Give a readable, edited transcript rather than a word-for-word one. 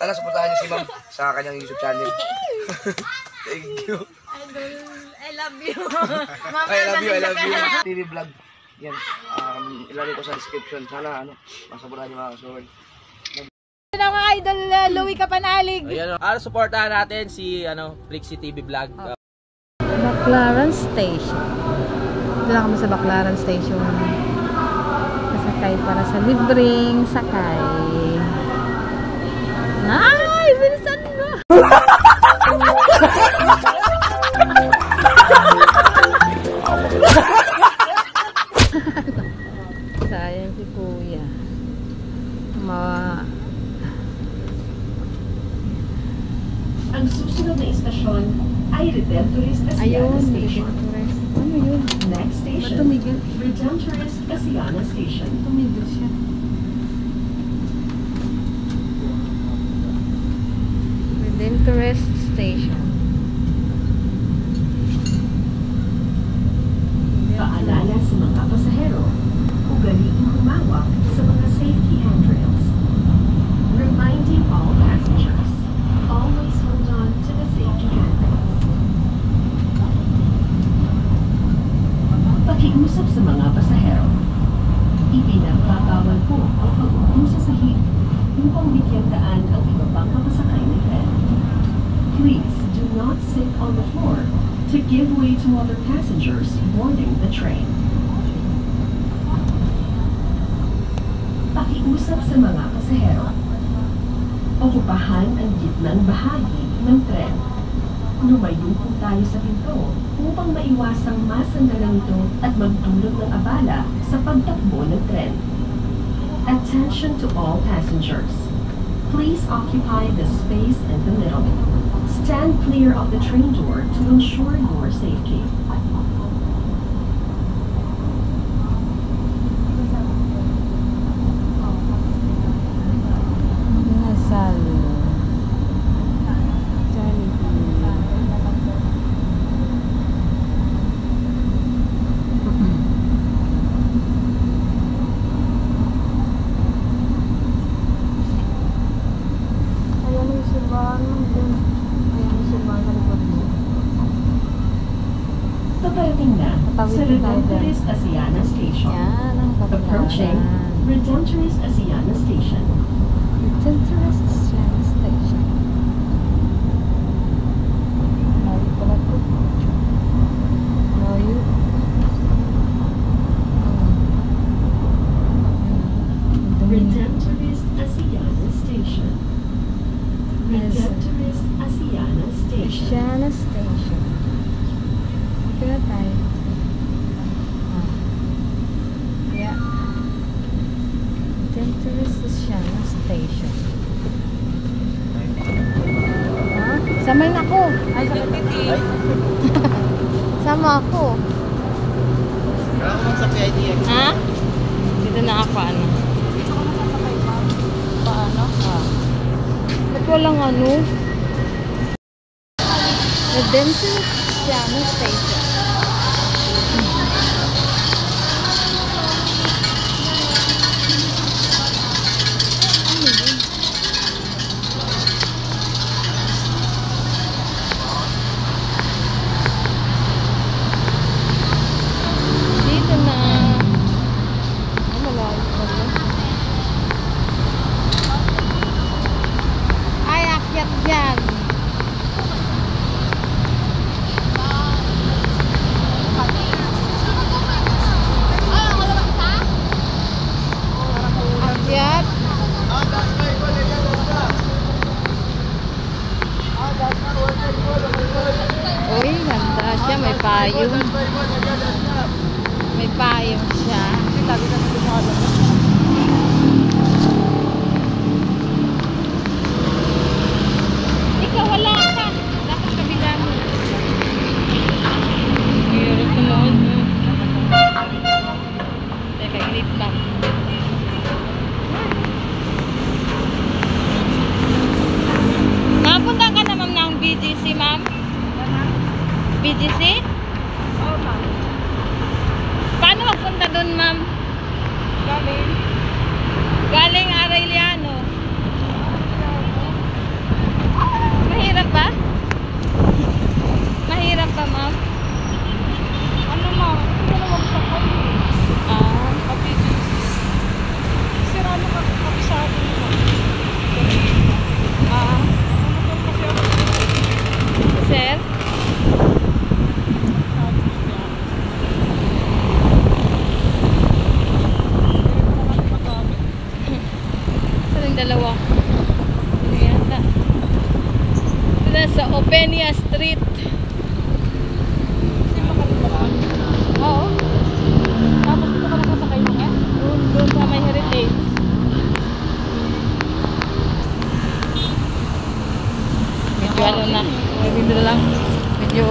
Sana supportahan niyo si ma'am sa kanyang YouTube channel. Thank you. Idol, I love you. I love you, I love you. TV vlog. Yan. Ilalagay ko sa description. Sana masupportahan niyo mga kasuwag. Ano mga idol, Louie Kapanalig. Ayan, supportahan natin si Flixie TV Vlog. Baclaran Station. Dito na kami sa Baclaran Station. Sasakay para sa libreng sakay. Ay, bilisan mo! Sayang si Kuya. Ang susunod na istasyon ay Redemptorist Asiana Station. Ano yun? Next station, Redemptorist Asiana Station. Tumigil siya. Redemptorist Station. Paalala sa mga pasahero, ugaliing humawak sa mga safety handrails. Reminding all passengers, always hold on to the safety handrails. Pakiusap sa mga pasahero. Ipinagbabawal po ang pag-upo sa sahig upang bigyan daan ang iba pang makasakay ng tren. Please do not sit on the floor to give way to other passengers boarding the train. Pakiusap sa mga pasahero. Okupahan ang gitnang bahagi ng tren. Lumayo po tayo sa pinto upang maiwasang masandalan ito at magdulot ng abala sa pagtakbo ng tren. Attention to all passengers. Please occupy the space in the middle. Stand clear of the train door to ensure your safety. Paparating na sa Redemptorist Asiana Station. Approaching Redemptorist Asiana Station. Redemptorist Asiana Station. Layo pala po. Layo. Redemptorist Asiana Station. Redemptorist Asiana Station. Asiana Station. Ito na tayo. Yeah. Redemptorist Asiana Station. Samain ako. Ay, sa Titi. Sama ako. Sa PIDX. Ha? Dito na ako, ano? Paano? Ba't walang ano? Redemptorist Asiana Station. Dito na. Malayo pala. Ay, akyat dyan. Akyat. Uy, ganda siya. May payong. May payong siya. Ikaw wala ka. Dapat kabila mo. Hirap naman. Teka, init lang. Napunta ka na ma'am ng BGC ma'am? BGC? Oo ma'am. Paano magpunta doon ma'am? Galing Arellano. ba, ma'am? Ano na, hindi na magsakay. Ah, Ka-BGC. Sira na kabisado nila. ah. Ano kasi ako Sir? sabi niya. Saan yung dalawa? Ano yata? Ito na sa Openia Street. Kasi makalimutan. Oo. Tapos dito ka nakasakay mo nga? Doon sa may heritage. Medyo ano na. Medyo na lang. Medyo...